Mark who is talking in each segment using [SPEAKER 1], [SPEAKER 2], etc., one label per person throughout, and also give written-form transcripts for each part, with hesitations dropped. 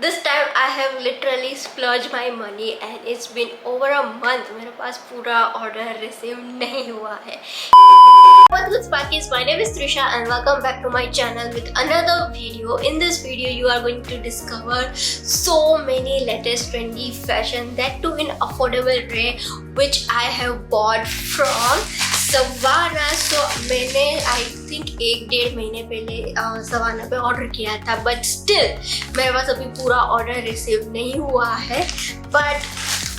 [SPEAKER 1] This time I have literally splurged my money and it's been over a month. मेरे पास पूरा order receive नहीं हुआ है. What's good Sparkies? My name is Trisha and welcome back to my channel with another video. In this video you are going to discover so many latest trendy fashion, that too in affordable rate, which I have bought from Savana. So मैंने I think 1-1.5 महीने पहले savanna पे order किया था, but still मेरे पास अभी पूरा order receive नहीं हुआ है. But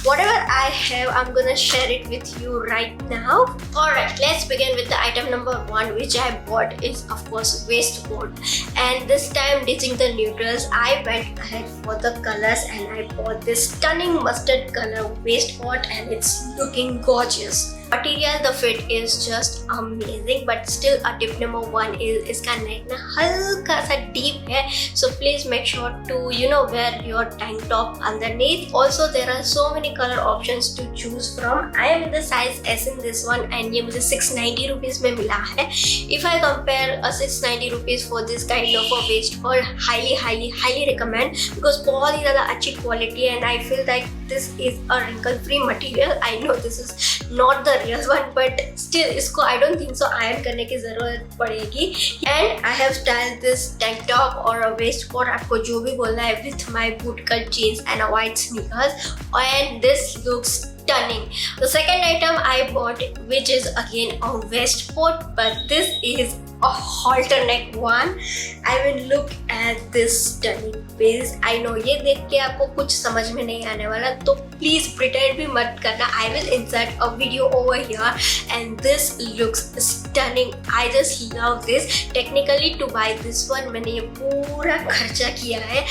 [SPEAKER 1] whatever I have, I'm gonna share it with you right now. Alright, let's begin with the item number 1, which I bought is of course waistcoat. And this time ditching the neutrals, I went ahead for the colors and I bought this stunning mustard color waistcoat and it's looking gorgeous. Material, the fit is just amazing, but still a tip number 1 is इसका neck ना हल्का सा deep है, so please make sure to wear your tank top underneath. Also there are so many color options to choose from. I am in the size S in this one and ये मुझे 690 rupees में मिला है. If I compare a 690 rupees for this kind of a waistcoat, highly recommend, because बहुत ही ज़्यादा अच्छी quality and I feel like this is a wrinkle free material. I know this is not the real one, but still इसको I don't think so iron करने की ज़रूरत पड़ेगी. And I have styled this tank top or a waistcoat, आपको जो भी बोलना है, with my bootcut jeans and a white sneakers, and this looks stunning. The second item I bought, which is again a waistcoat, but this is a halter neck one. I mean, look at this stunning piece. I know ये देख के आपको कुछ समझ में नहीं आने वाला, तो please pretend भी मत करना. I will insert a video over here and this looks stunning. I just love this. Technically to buy this one मैंने ये पूरा खर्चा किया है.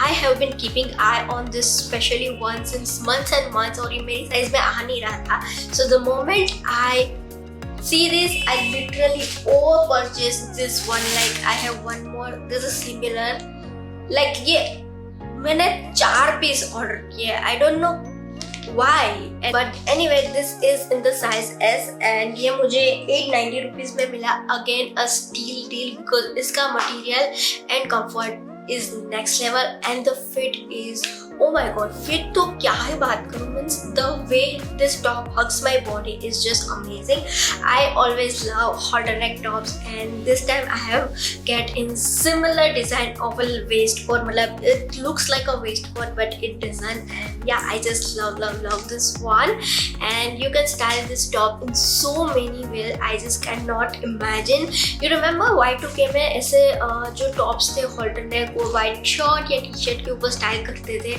[SPEAKER 1] I have been keeping eye on this specially one since months and months, और ये मेरी size में आ नहीं रहा था. So the moment I see this, I literally over purchased this one. Like I have one more, this is similar. Like ये मैंने 4 piece order किए. I don't know why, but anyway this is in the size S and ये मुझे 890 rupees में मिला. Again a steal deal, because इसका material and comfort is next level and the fit is, oh my god, fit तो क्या ही बात करूँ. Means the way this top hugs my body is just amazing. I always love halter neck tops and this time I have get in similar design of a waistcoat. मतलब it looks like a waistcoat but it doesn't, and yeah, I just love this one. And you can style this top in so many ways. I just cannot imagine. You remember Y2K में ऐसे जो tops थे halter neck, वो white shirt या t-shirt के ऊपर style करते थे.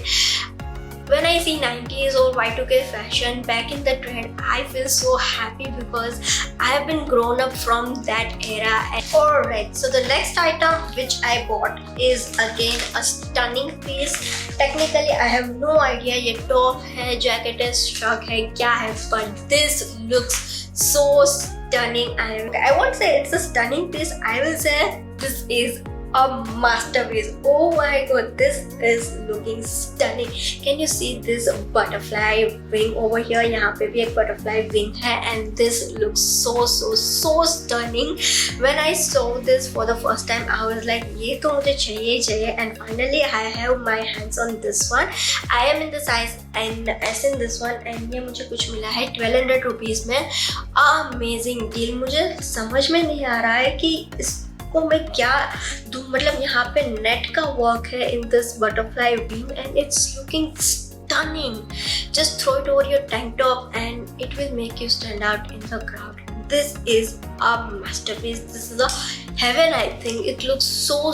[SPEAKER 1] When I see 90s or Y2K fashion back in the trend, I feel so happy because I have been grown up from that era. Alright, so the next item which I bought is again a stunning piece. Technically I have no idea ये top है, jacket है, shrug है, क्या है, but this looks so stunning. I won't say it's a stunning piece, I will say this is a masterpiece. Oh my god, this is looking stunning. Can you see this butterfly wing over here? यहाँ पे भी एक butterfly wing है and this looks so stunning. When I saw this for the first time, I was like ये तो मुझे चाहिए. And finally I have my hands on this one. I am in the size and S in this one and ये मुझे कुछ मिला है 1200 rupees में. Amazing deal. मुझे समझ में नहीं आ रहा है कि को मैं क्या दूँ. मतलब यहाँ पे नेट का वर्क है in this butterfly wing and it's looking stunning. Just throw it over your tank top and it will make you stand out in the crowd. This is a masterpiece. This is a heaven, I think. It looks so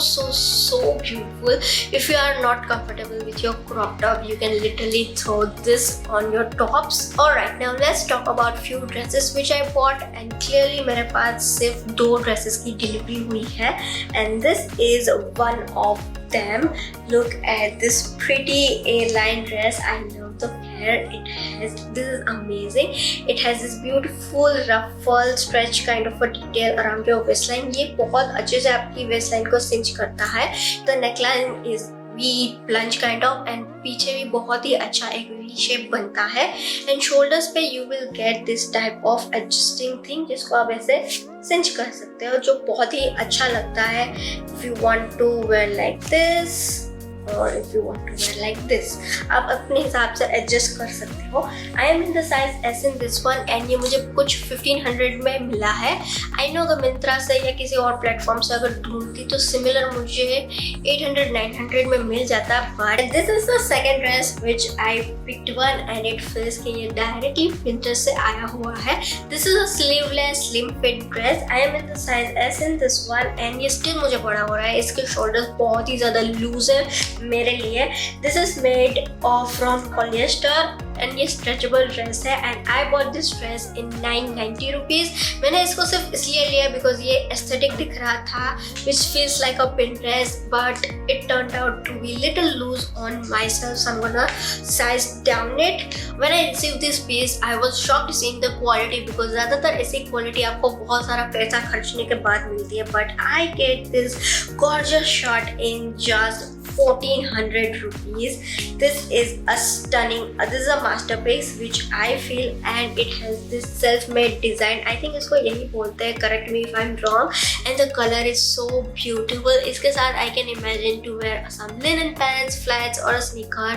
[SPEAKER 1] beautiful. If you are not comfortable with your crop top, you can literally throw this on your tops. Alright, now let's talk about few dresses which I bought, and clearly मेरे पास सिर्फ 2 dresses की delivery हुई है and this is one of them. Look at this pretty A-line dress. I love the hair it has. This is amazing. It has this beautiful ruffle stretch kind of a detail around your waistline. ये बहुत अच्छे से आपकी waistline को cinch करता है. The neckline is V plunge kind of and पीछे भी बहुत ही अच्छा एक V shape बनता है. And shoulders पे you will get this type of adjusting thing जिसको आप ऐसे cinch कर सकते हो, जो बहुत ही अच्छा लगता है. If you want to wear like this, or if you want to wear like this, आप अपने हिसाब से एडजस्ट कर सकते हो. I am in the size S in this one and ये मुझे कुछ 1500 में मिला है. I know अगर मिंत्रा से या किसी और प्लेटफॉर्म से अगर ढूंढती तो सिमिलर मुझे 800-900 में मिल जाता. But this is the second dress which I picked one and it feels कि ये डायरेक्टली Pinterest से आया हुआ है. This is a sleeveless slim fit dress. I am in the size S in this one and ये still मुझे बड़ा हो रहा है. इसके शोल्डर्स बहुत ही ज़्यादा लूज है मेरे लिए. This is made of from polyester and ये स्ट्रेचेबल ड्रेस है and I bought this dress in 990 rupees. मैंने इसको सिर्फ इसलिए लिया बिकॉज ये एस्थेटिक दिख रहा था which feels like a Pinterest but it turned out to be little loose on myself, so I'm gonna size down it. When I received this piece I was shocked seeing the quality because ज़्यादातर ऐसी quality आपको बहुत सारा पैसा खर्चने के बाद मिलती है, but I get this gorgeous shirt in just 1400 rupees. This is a stunning, this is a masterpiece which I feel and it has this self-made design. I think इसको यही बोलते हैं, correct me if I'm wrong. And the color is so beautiful. इसके साथ I can imagine to wear some linen pants, flats और a sneaker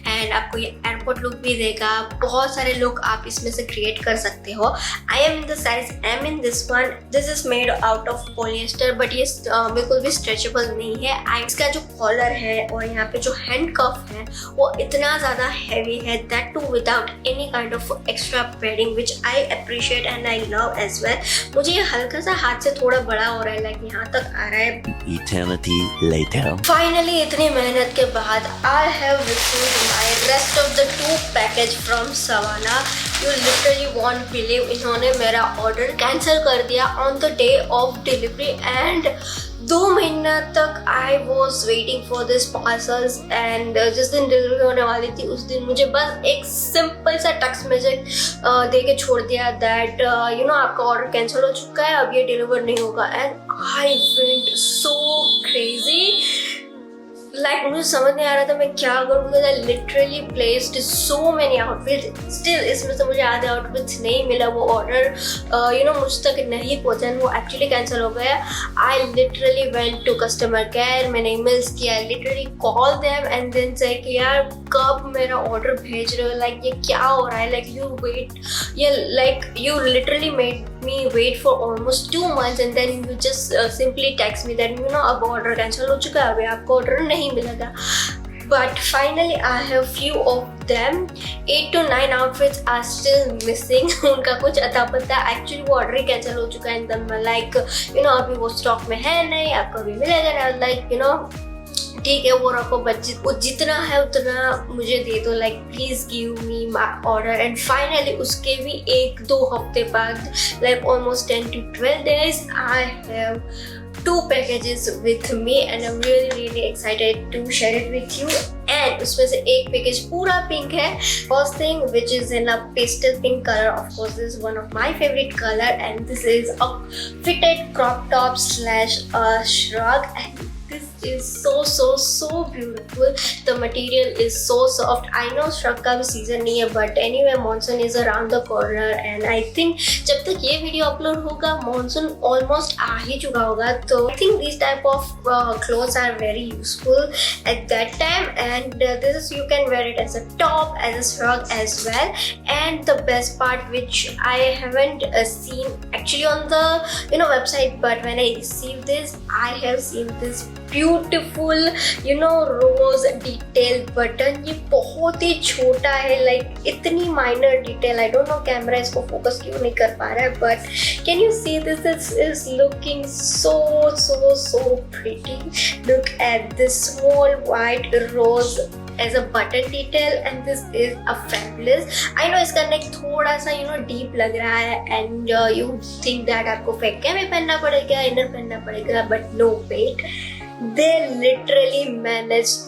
[SPEAKER 1] and आपको ये airport look भी देगा. बहुत सारे look आप इसमें से create कर सकते हो. I am in the size M in this one. This is made out of polyester but ये बिल्कुल भी stretchable नहीं है. इसका जो collar है और यहाँ पे जो हैंड कफ है वो इतना ज़्यादा हैवी है, that too without any kind of extra padding which I appreciate and I love as well. मुझे ये हल्का सा हाथ से थोड़ा बड़ा हो रहा है, लाइक यहाँ तक आ रहा है.
[SPEAKER 2] Eternity later.
[SPEAKER 1] Finally इतनी मेहनत के बाद I have received my rest of the 2 package from Savana. You literally won't believe इन्होंने मेरा ऑर्डर कैंसिल कर दिया on the day of delivery and 2 महीना तक I was waiting for this parcels and जिस दिन डिलीवरी होने वाली थी उस दिन मुझे बस एक सिंपल सा टेक्स्ट मैसेज दे के छोड़ दिया दैट यू नो आपका ऑर्डर कैंसिल हो चुका है, अब ये डिलीवर नहीं होगा. And I went so crazy, like मुझे समझ नहीं आ रहा था मैं क्या करूँ because I literally placed so many outfits. Still इसमें से मुझे आधे आउटफिट्स नहीं मिला, वो ऑर्डर यू नो मुझ तक नहीं पहुँचा, वो एक्चुअली कैंसिल हो गया. I literally went to customer care, मैंने ईमेल्स किया, literally call them and then say कि यार कब मेरा ऑर्डर भेज रहे हो, लाइक ये क्या हो रहा है, लाइक यू वेट, ये like you literally made me wait for almost 2 months and then you just simply text me that you know अब ऑर्डर कैंसिल हो चुका है, अभी आपको ऑर्डर नहीं मिलेगा. But finally I have few of them. 8 to 9 outfits are still missing. उनका कुछ अता पता, एक्चुअली वो ऑर्डर ही कैंसिल हो चुका है. एकदम लाइक यू नो अभी वो स्टॉक में है नहीं, आपको अभी मिलेगा ना, लाइक यू नो ठीक है वो रखो बट वो जितना है उतना मुझे दे दो, like please give me my order. And finally उसके भी 1-2 हफ्ते बाद, like almost 10 to 12 days, I have 2 packages with me and I'm really excited to share it with you. And उसमें से एक पैकेज पूरा पिंक है. First thing which is in a pastel pink color, of course this is one of my favorite color and this is a fitted crop top slash shrug and this is so beautiful. The material is so soft. I know shrug का भी season नहीं है but anyway monsoon is around the corner and I think जब तक ये video upload होगा monsoon almost आ ही चुका होगा. तो I think these type of clothes are very useful at that time and this is you can wear it as a top, as a shrug as well. And the best part which I haven't seen actually on the website but when I received this I have seen this beautiful rose detail button. ये बहुत ही छोटा है, like इतनी minor detail. I don't know camera इसको focus क्यों नहीं कर पा रहा है but can you see this? This is looking so pretty. Look at this small white rose as a button detail and this is a fabulous. I know इसका neck थोड़ा सा deep लग रहा है and you think that आपको फैके में पहनना पड़ेगा, इनर पहनना पड़ेगा but no, wait, they literally managed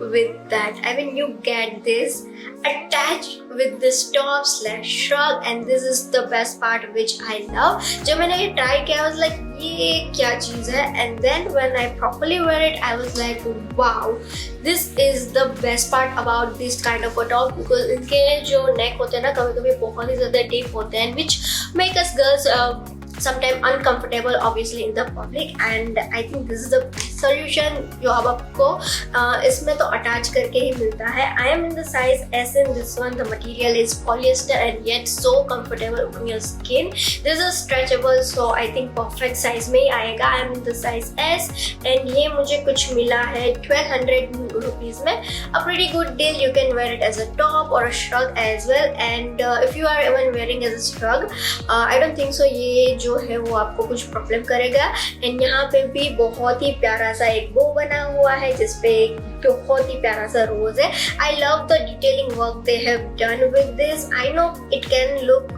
[SPEAKER 1] with that. I mean you get this attached with this top slash shrug and this is the best part which I love. जब मैंने ये try किया I was like ये क्या चीज़ है and then when I properly wear it I was like wow, this is the best part about this kind of a top because इनके जो neck होते हैं ना कभी-कभी बहुत ही ज़्यादा deep होते हैं which make us girls sometimes uncomfortable obviously in the public and I think this is the best solution जो अब आपको इसमें तो अटैच करके ही मिलता है. I am in the size S in this one. The material is polyester and yet so comfortable on your skin. This is stretchable, so I think perfect size में ही आएगा. I am in the size S and ये मुझे कुछ मिला है 1200 rupees में. A pretty good deal. You can wear it as a top or a shrug as well. And if you are even wearing as a shrug, I don't think so ये जो है वो आपको कुछ प्रॉब्लम करेगा. And यहाँ पे भी बहुत ही प्यारा सा एक बो बना हुआ है जिसपे बहुत ही प्यारा सा रोज है. I love the detailing work they have done with this. I know it can look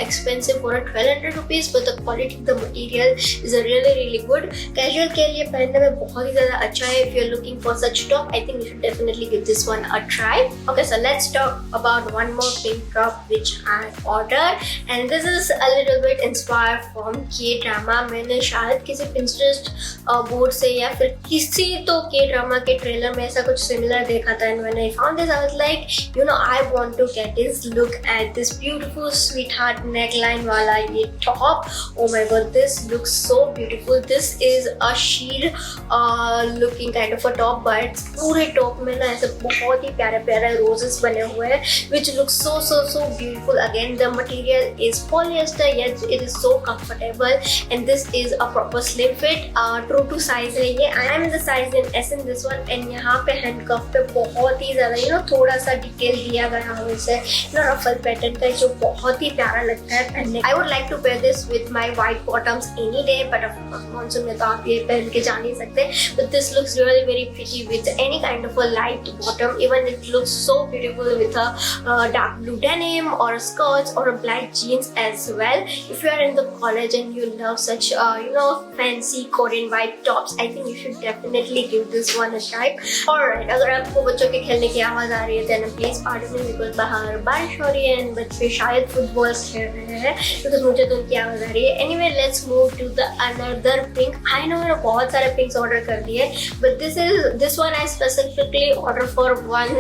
[SPEAKER 1] expensive for 1200 rupees but the quality of the material is really good. Casual के लिए पहनने में बहुत ही ज्यादा अच्छा है. If you are looking for such top I think you should definitely give this one a try. Okay, so let's talk about one more pink top which I ordered and this is a little bit inspired from K drama. मैंने शायद किसी Pinterest board से या फिर किसी तो के drama के ट्रेलर में ऐसा कुछ सिमिलर देखा था. And when I found this I was like you know I want to get this. Look at this beautiful sweetheart neckline वाला ये top. Oh my god, this looks so beautiful. This is a sheer looking kind of a top but पूरे top में ना ऐसे बहुत ही प्यारे प्यारे roses बने हुए हैं which look so beautiful. Again the material is polyester yet it is so comfortable and this is a proper slim fit. True to size है ये. I am the size in S in this one. And यहाँ पे handcuff पे बहुत ही ज्यादा थोड़ा सा डिटेल दिया गया हो इसे रफल पैटर्न का जो बहुत ही प्यारा लगता है पहनने. I would like to pair this with my white bottoms any day but of course monsoon में तो आप ये पहन के जा नहीं सकते. But this looks really very pretty with any kind of a light bottom. Even it looks so beautiful with a dark blue denim or skirts or a black jeans as well. If you are in the college and you love such fancy Korean vibe tops, I think you should definitely give this one a try. Alright, अगर आपको बच्चों के खेलने की आवाज आ रही है then please pardon me because बाहर बारिश हो रही है and बच्चे शायद फुटबॉल खेल रहे हैं because मुझे तो उनकी आवाज आ रही है. Anyway, let's move to the another pink. I know मैंने बहुत सारे pinks ऑर्डर कर दिए but this one I specifically order for one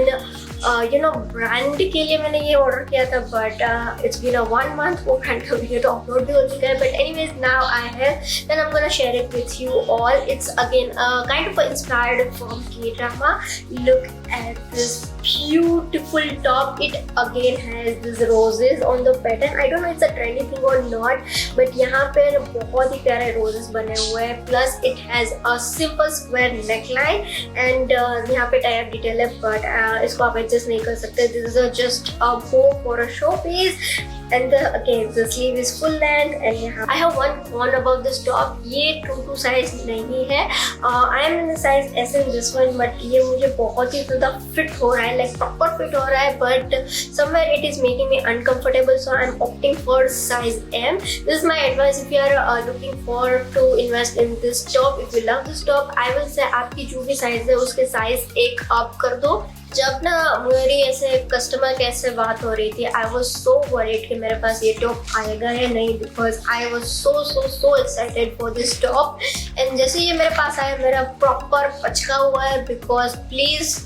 [SPEAKER 1] brand के लिए मैंने ये ऑर्डर किया था but it's been a 1 month. वो ब्रांड का वीडियो तो अपलोड भी हो चुका है but anyways now I have then I am gonna share it with you all. It's again kind of inspired from K drama. लुक at this beautiful top. It again has these roses on the pattern. I don't know it's a trendy thing or not but यहाँ पे बहुत ही प्यारे roses बने हुए हैं. Plus it has a simple square neckline and यहाँ पे tie up detail है but इसको आप adjust नहीं कर सकते. This is just a bow for a showpiece and again the sleeve is full length and यहाँ I have one con about this top. ये true to size नहीं है. I am in the size S in this one but ये मुझे बहुत ही ज़्यादा fit हो रहा है like proper फिट हो रहा है but somewhere it is making me uncomfortable so I am opting for size M. This is my advice if you are looking for to invest in this top. If you love this top I will say आपकी जो भी size है उसके size एक up कर दो. जब ना मेरी ऐसे कस्टमर कैसे बात हो रही थी आई वॉज सो वरीड कि मेरे पास ये टॉप आएगा या नहीं because I was so excited for this top. And जैसे ये मेरे पास आया मेरा प्रॉपर पचका हुआ है because please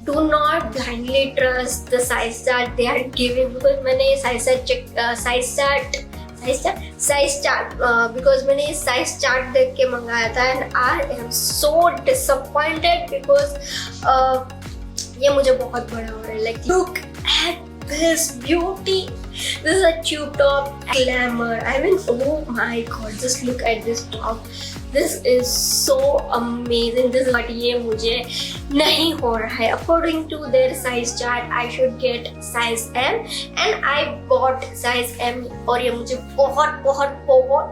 [SPEAKER 1] do not blindly trust the size chart they are giving because मैंने ये size chart because मैंने ये size chart देख के मंगाया था and I am so disappointed because ये मुझे बहुत बड़ा हो रहा है. Like look at this beauty. This is a tube top glamour. I mean, oh my god, just look at this top. This is so amazing. This but ये मुझे नहीं हो रहा है. According to their size chart, I should get size M and I bought size M और ये मुझे बहुत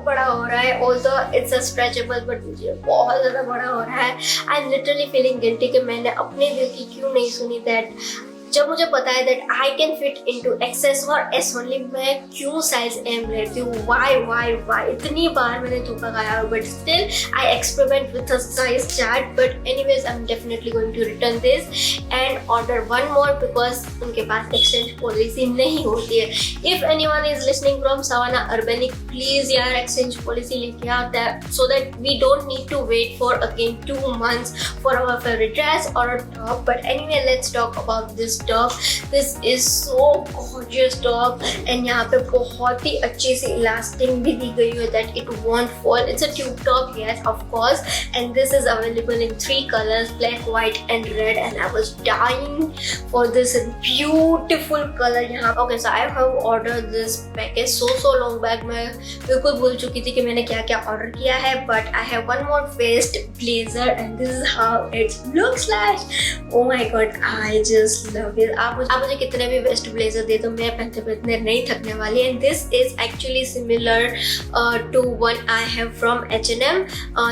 [SPEAKER 1] बड़ा हो रहा है. Although it's a stretchable, but मुझे बहुत ज़्यादा बड़ा हो रहा है. I'm literally feeling guilty कि मैंने अपने दिल की क्यों नहीं सुनी that जब मुझे पता है that I can fit into XS और S only मैं क्यों size M लेती हूँ. Why इतनी बार मैंने धोखा खाया but still I experiment with a size chart but anyways I'm definitely going to return this and order one more because उनके पास exchange policy नहीं होती है. If anyone is listening from Savannah Urbanic please यार exchange policy लेके आओ so that we don't need to wait for again 2 months for our favorite dress or a top. But anyway let's talk about this top. This is so gorgeous top and यहाँ पे बहुत ही अच्छी सी elastic भी दी गई है that it won't fall. It's a tube top, yes, of course, and this is available in 3 colors, black, white and red, and I was dying for this beautiful color यहाँ. Okay, so I have ordered this package so long back. मैं बिल्कुल भूल चुकी थी कि मैंने क्या क्या ऑर्डर किया है, but I have one more waist blazer and this is how it looks like. Oh my god, I just love it. आप मुझे कितने भी वेस्ट ब्लेजर दे दो, मैं पहनते पहनते नहीं थकने वाली. And this is actually similar to one I have from H&M.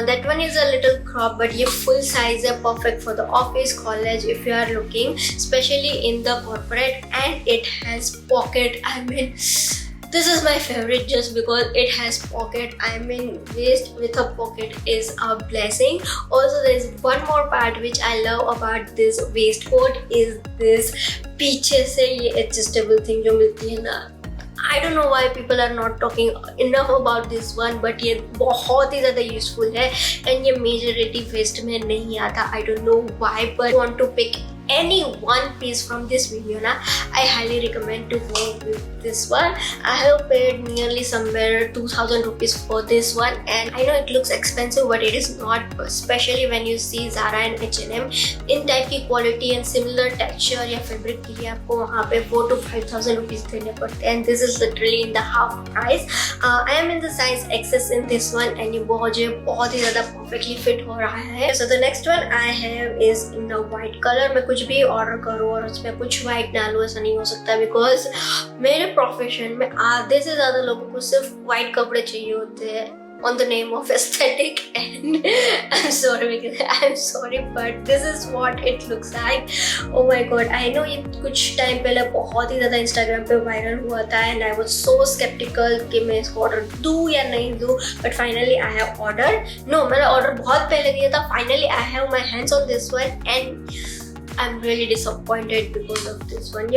[SPEAKER 1] That one is a little crop, but ये full size है, perfect for the office, college if you are looking, especially in the corporate. And it has pocket. I mean, this is my favorite just because it has pocket. I mean, waist with a pocket is a blessing. Also, there is one more part which I love about this waistcoat is this पीछे से ये adjustable thing जो मिलती है ना. I don't know why people are not talking enough about this one, but ये बहुत ही ज़्यादा useful है and ये majority waist में नहीं आता. I don't know why, but I want to pick any one piece from this video na, I highly recommend to go with this one. I have paid nearly somewhere 2000 rupees for this one, and I know it looks expensive but it is not, especially when you see Zara and H&M in type की quality and similar texture या fabric के लिए आपको वहाँ पे 4 to 5000 rupees देने पड़ते हैं, and this is literally in the half price. I am in the size XS in this one and ये बहुत ही ज़्यादा perfectly fit हो रहा है. So the next one I have is in the white color. मैं कुछ भी order करूँ और उसमें कुछ वाइट डालूँ ऐसा नहीं हो सकता, बिकॉज मेरे प्रोफेशन में आधे से ज़्यादा लोगों को सिर्फ वाइट कपड़े चाहिए होते हैं on the name of aesthetic, and I'm sorry but this is what it looks like. Oh my god, I know ये कुछ टाइम पहले बहुत ही ज़्यादा इंस्टाग्राम पे वायरल हुआ था and I was so skeptical कि मैं इसको ऑर्डर दूँ या नहीं दूँ, but finally I have ordered. No, मैंने ऑर्डर बहुत पहले दिया था. Finally I have my hands on this one and I'm really disappointed because of this one.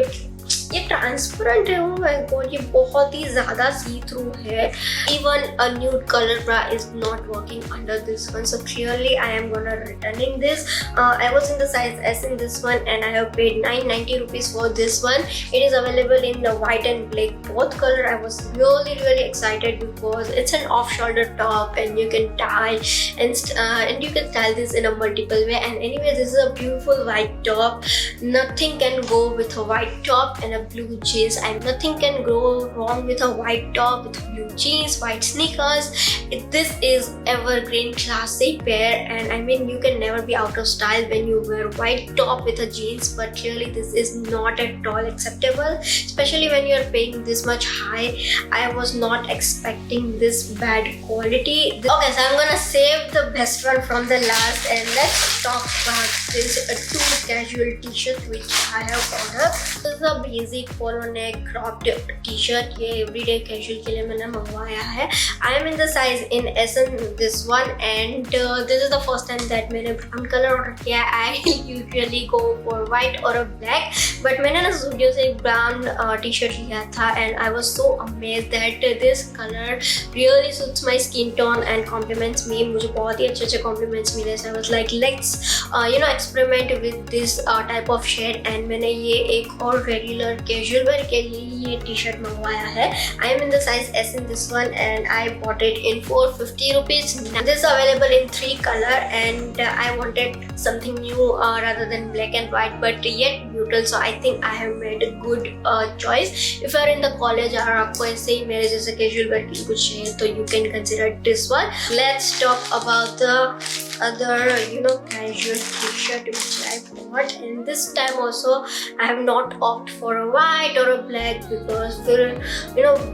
[SPEAKER 1] ये ट्रांसपेरेंट है. oh my god, ये बहुत ही ज़्यादा सी थ्रू है. Even a nude color bra is not working under this one, so clearly I am gonna returning this. I was in the size S in this one and I have paid 990 rupees for this one. It is available in the white and black both color. I was really excited because it's an off-shoulder top and you can tie and you can style this in a multiple way. And anyway, this is a beautiful white top. Nothing can go with a white top and a blue jeans. Nothing can go wrong with a white top with blue jeans, white sneakers. This is evergreen classic pair, and I mean you can never be out of style when you wear white top with a jeans, but clearly this is not at all acceptable, especially when you are paying this much high. I was not expecting this bad quality. Okay, so I'm gonna save the best one from the last and let's talk about this two casual t-shirt which I have ordered. This is a basic polo neck cropped t-shirt. ये everyday casual के लिए मैंने मंगवाया है. I am in the size in S in this one and this is the first time that मैंने brown color order किया. I usually go for white or a black, but मैंने ना Zudio से एक brown t-shirt लिया था and I was so amazed that this color really suits my skin tone and compliments me. मुझे बहुत ही अच्छे compliments मिले. So I was like let's experiment with this type of shade and मैंने ये एक और regular casual wear के लिए ये t-shirt मंगवाया है. I am in the size S in this one and I bought it in 450 rupees. This is available in 3 color and I wanted something new rather than black and white but yet neutral, so I think I have made a good choice. If you are in the college और आपको ऐसे ही मेरे जैसे casual wear की कुछ चाहिए तो you can consider this one. Let's talk about the other casual t-shirt which I bought, and this time also I have not opted for a white or a black because फिर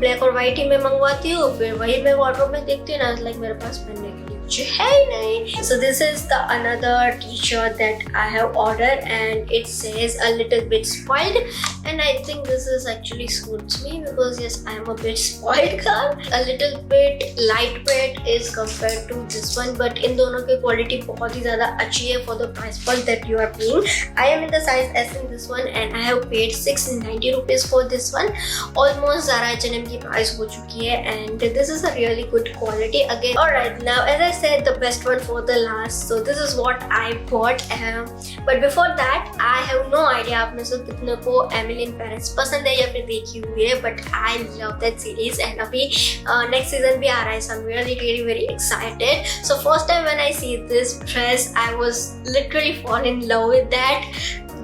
[SPEAKER 1] black और white ही मैं मंगवाती हूँ, फिर वही मैं wardrobe में देखती हूँ ना, like मेरे पास पहनने के लिए कुछ है ही नहीं. So this is the another t-shirt that I have ordered and it says a little bit spoiled and I think this is actually suits me because yes, I am a bit spoiled girl. A little bit lightweight is compared to this one, but इन दोनों की quality बहुत ही ज़्यादा अच्छी है for the price point that you are paying. I am in the size S in this one and I have paid 690 rupees for this one. Almost Zara H&M की price हो चुकी है and this is a really good quality again. Alright, now as I said, the best one for the last. So this is what I bought. But before that, I have no idea आप में से कितने को Emily in Paris पसंद है या फिर देखी हुई है. But I love that series and अभी next season भी आ रहा है. So I'm really very excited. So first time when I see this dress, I was literally fall in love with that.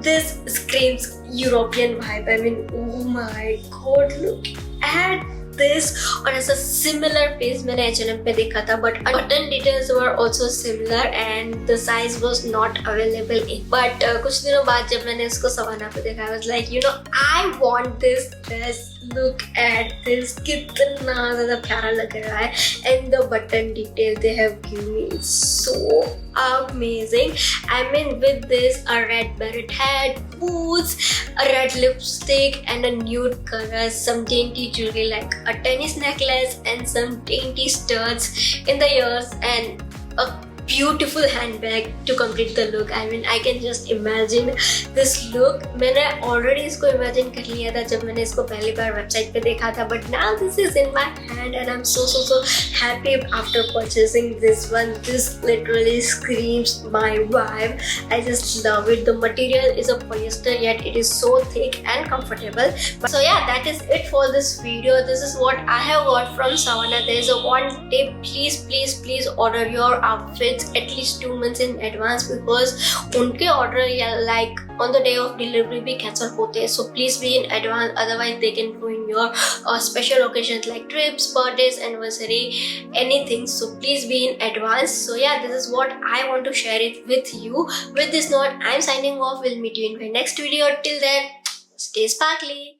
[SPEAKER 1] This screams European vibe. I mean, oh my god, look at this. और ऐसा similar piece मैंने H&M पे देखा था, but button details were also similar and the size was not available in. But कुछ दिनों बाद जब मैंने इसको सवाना पे देखा, I was like, you know, I want this dress. Look at this, कितना ज़्यादा प्यारा लग रहा है. And the button detail they have given me is so amazing. I mean, with this, a red beret hat, boots, a red lipstick, and a nude color, some dainty jewelry like a tennis necklace and some dainty studs in the ears, and a beautiful handbag to complete the look. I mean, I can just imagine this look. मैंने already इसको imagine कर लिया था जब मैंने इसको पहली बार website पे देखा था, but now this is in my hand and I'm so happy after purchasing this one. This literally screams my vibe. I just love it. The material is a polyester, yet it is so thick and comfortable. So yeah, that is it for this video. This is what I have got from Savannah. There is a one tip: please order your outfits at least 2 months in advance, because उनके order like on the day of delivery भी cancel होते हैं. So please be in advance, otherwise they can ruin your special occasions like trips, birthdays, anniversary, anything. So please be in advance. So yeah, this is what I want to share it with you. With this note, I'm signing off. We'll meet you in my next video. Till then, stay sparkly.